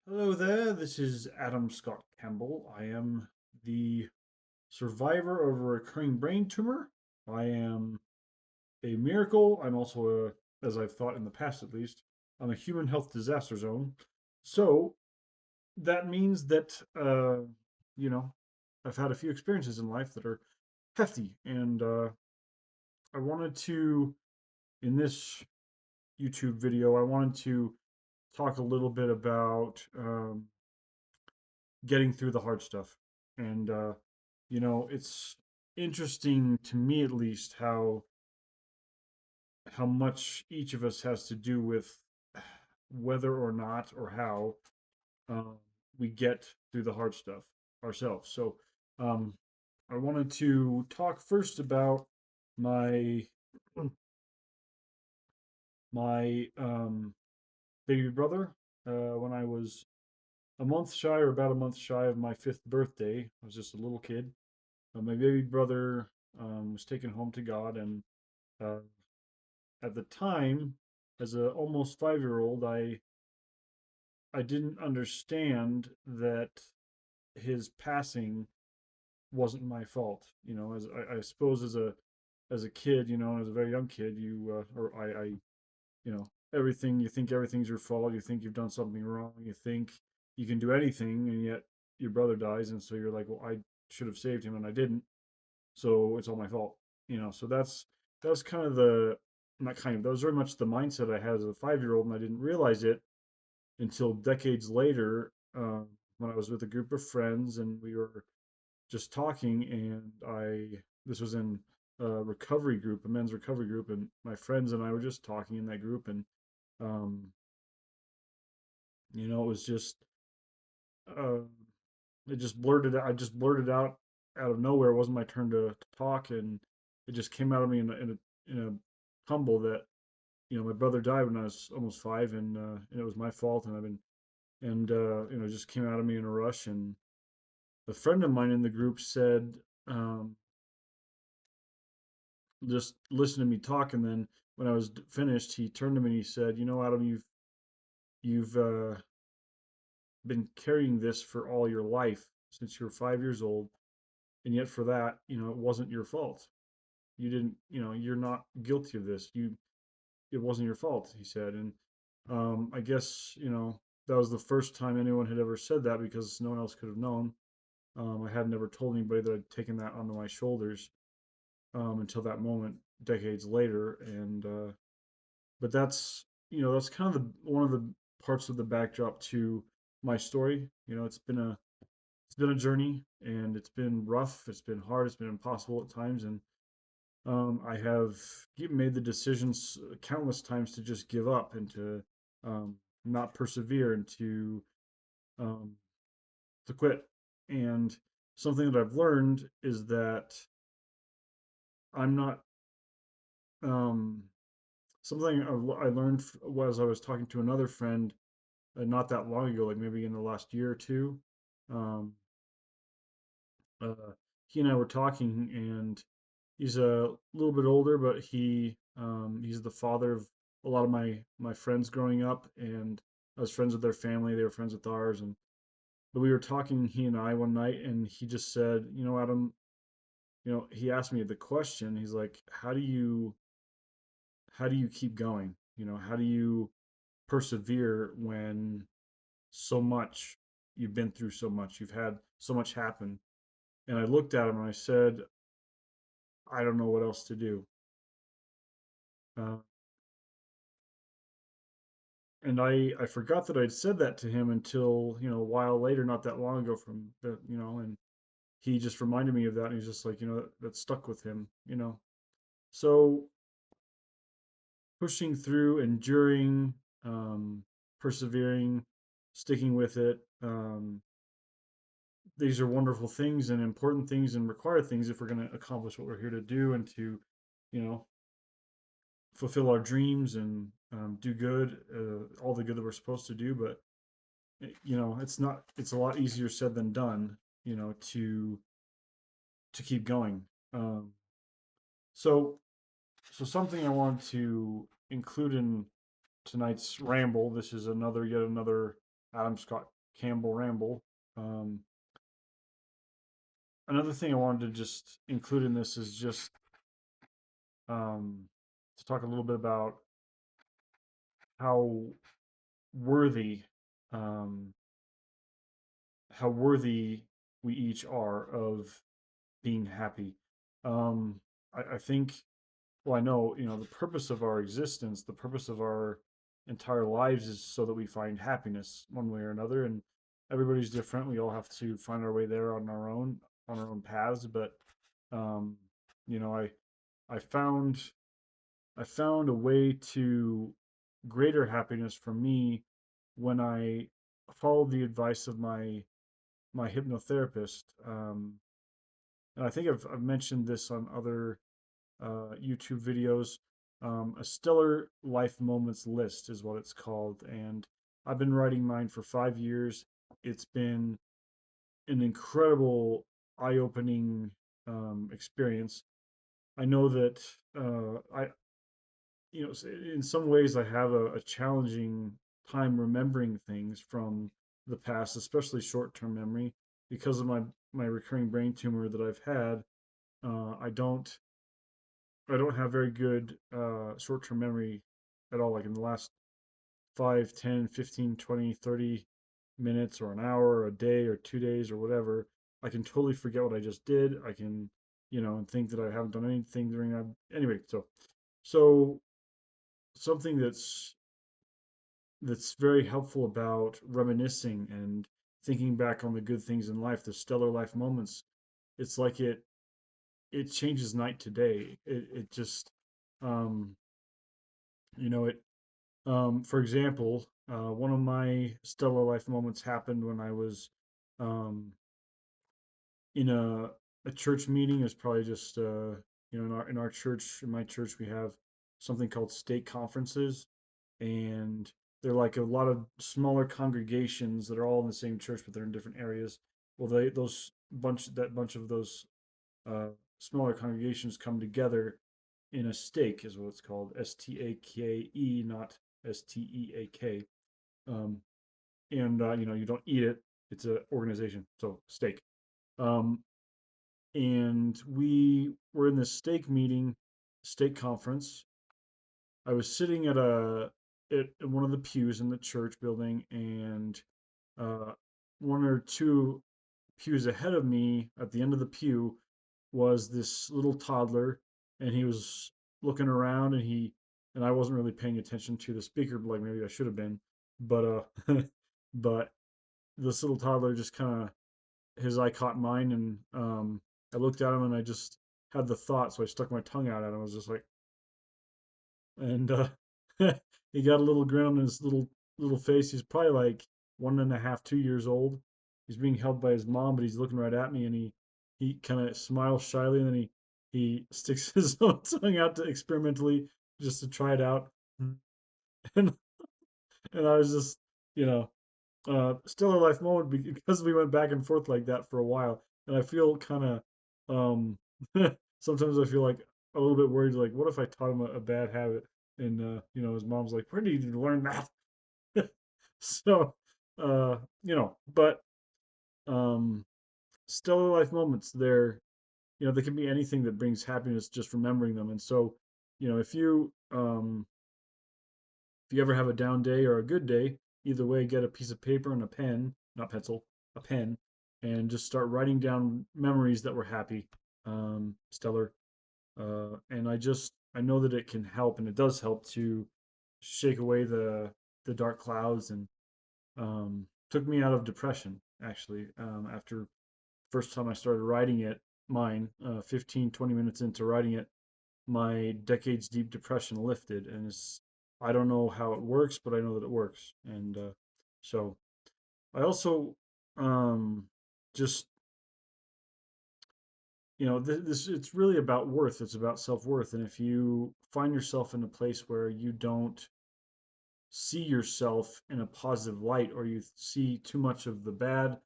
Hello there, this is Adam Scott Campbell. I am the survivor of a recurring brain tumor. I am a miracle. I'm also as I've thought in the past at least, I'm a human health disaster zone. So that means that, you know, I've had a few experiences in life that are hefty. And I wanted to, in this YouTube video, I wanted to talk a little bit about getting through the hard stuff. And it's interesting to me at least how much each of us has to do with whether or not or how um, we get through the hard stuff ourselves. So um, I wanted to talk first about my my baby brother when I was a month shy or about a month shy of my fifth birthday. I was just a little kid. My baby brother was taken home to God, and uh, at the time, as a almost 5-year-old, I didn't understand that his passing wasn't my fault. As I suppose as a kid, as a very young kid, everything you think everything's your fault. You think you've done something wrong. You think you can do anything, and yet your brother dies, and so you're like, well, I should have saved him, and I didn't. So it's all my fault. So that's kind of the not kind of that was very much the mindset I had as a 5-year-old, and I didn't realize it until decades later when I was with a group of friends and we were just talking, and I this was in a recovery group, a men's recovery group, and my friends and I were just talking in that group, and um, it was just uh, it just blurted out. I just blurted out of nowhere. It wasn't my turn to talk, and it just came out of me in a tumble that my brother died when I was almost 5, and it was my fault, and I've been and it just came out of me in a rush. And a friend of mine in the group said, um, just listen to me talk, and then when I was finished, he turned to me and he said, Adam, you've been carrying this for all your life since you're 5 years old, and yet for that, it wasn't your fault. You didn't, you're not guilty of this. It wasn't your fault, he said. And I guess, that was the first time anyone had ever said that because no one else could have known. I had never told anybody that I'd taken that onto my shoulders until that moment, decades later. And but that's kind of the one of the parts of the backdrop to my story. It's been a journey, and it's been rough. It's been hard. It's been impossible at times, and I have made the decisions countless times to just give up and to not persevere and um, to quit. And something that I've learned is that I'm not um, something I learned was I was talking to another friend not that long ago, like maybe in the last year or two. Um, he and I were talking, and he's a little bit older, but he's the father of a lot of my friends growing up, and I was friends with their family. They were friends with ours, and but we were talking, he and I, one night, and he just said, Adam, he asked me the question. He's like, how do you keep going? How do you persevere when so much you've been through, so much you've had so much happen? And I looked at him and I said, I don't know what else to do. Uh, and I forgot that I'd said that to him until a while later, not that long ago from the and he just reminded me of that, and he's just like that stuck with him. So pushing through, enduring, persevering, sticking with it. These are wonderful things and important things and required things if we're going to accomplish what we're here to do and to, you know, fulfill our dreams and do good, all the good that we're supposed to do. But it's not. It's a lot easier said than done. To keep going. Um, so so something I want to include in tonight's ramble. This is yet another Adam Scott Campbell Ramble. Um, Another thing I wanted to just include in this is just um, to talk a little bit about how worthy um, how worthy we each are of being happy. Um, I think, well, I know, the purpose of our existence, the purpose of our entire lives is so that we find happiness one way or another. And everybody's different. We all have to find our way there on our own paths. But, um, you know, I found, I found a way to greater happiness for me when I followed the advice of my hypnotherapist. And I think I've mentioned this on other YouTube videos. A Stellar Life Moments list is what it's called. And I've been writing mine for 5 years. It's been an incredible, eye opening experience. I know that in some ways I have a challenging time remembering things from the past, especially short term memory, because of my recurring brain tumor that I've had. Uh, I don't I don't have very good short term memory at all. Like in the last 5, 10, 15, 20, 30 minutes or an hour or a day or 2 days or whatever, I can totally forget what I just did. I can, and think that I haven't done anything during that. Anyway, so something that's very helpful about reminiscing and thinking back on the good things in life, the stellar life moments. It's like it changes night to day. It just um, it for example, one of my stellar life moments happened when I was um, in a church meeting. It was probably just in our church, in my church, we have something called stake conferences, and they're like a lot of smaller congregations that are all in the same church, but they're in different areas. Well, that bunch of those uh, smaller congregations come together in a stake, is what it's called, Stake, not Steak. Um, and you don't eat it; it's an organization, so stake. Um, and we were in this stake conference. I was sitting at one of the pews in the church building, and uh, one or two pews ahead of me, at the end of the pew, was this little toddler, and he was looking around, and I wasn't really paying attention to the speaker, like maybe I should have been, but but this little toddler just kind of, his eye caught mine, and I looked at him, and I just had the thought, so I stuck my tongue out at him. I was just like, and he got a little grin on his little face. He's probably like 1.5, 2 years old. He's being held by his mom, but he's looking right at me, and he kind of smiles shyly, and then he sticks his own tongue out to experimentally, just to try it out. and and I was just, you know still a life moment, because we went back and forth like that for a while, and I feel kind of um sometimes I feel like a little bit worried, like what if I taught him a bad habit, and his mom's like, where did you learn that? So but um stellar life moments, they can be anything that brings happiness, just remembering them. And so, if you ever have a down day or a good day, either way, get a piece of paper and a pen, not pencil, a pen, and just start writing down memories that were happy, stellar. And I know that it can help, and it does help to shake away the dark clouds, and took me out of depression, actually. After first time I started writing it, mine, 15, 20 minutes into writing it, my decades deep depression lifted. And I don't know how it works, but I know that it works. And so I also just this it's really about worth. It's about self-worth. And if you find yourself in a place where you don't see yourself in a positive light, or you see too much of the bad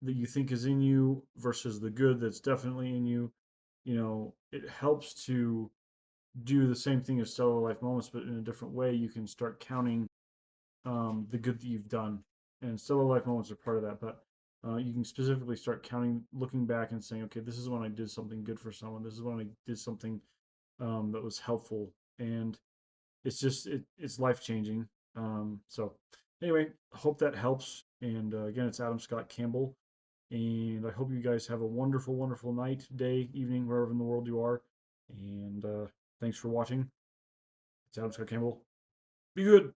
that you think is in you versus the good that's definitely in you, it helps to do the same thing as stellar life moments, but in a different way. You can start counting the good that you've done, and stellar life moments are part of that. But you can specifically start counting, looking back and saying, okay, this is when I did something good for someone. This is when I did something that was helpful, and it's life changing. So anyway, hope that helps. And again, it's Adam Scott Campbell, and I hope you guys have a wonderful, wonderful night, day, evening, wherever in the world you are. And thanks for watching. It's Adam Scott Campbell. Be good.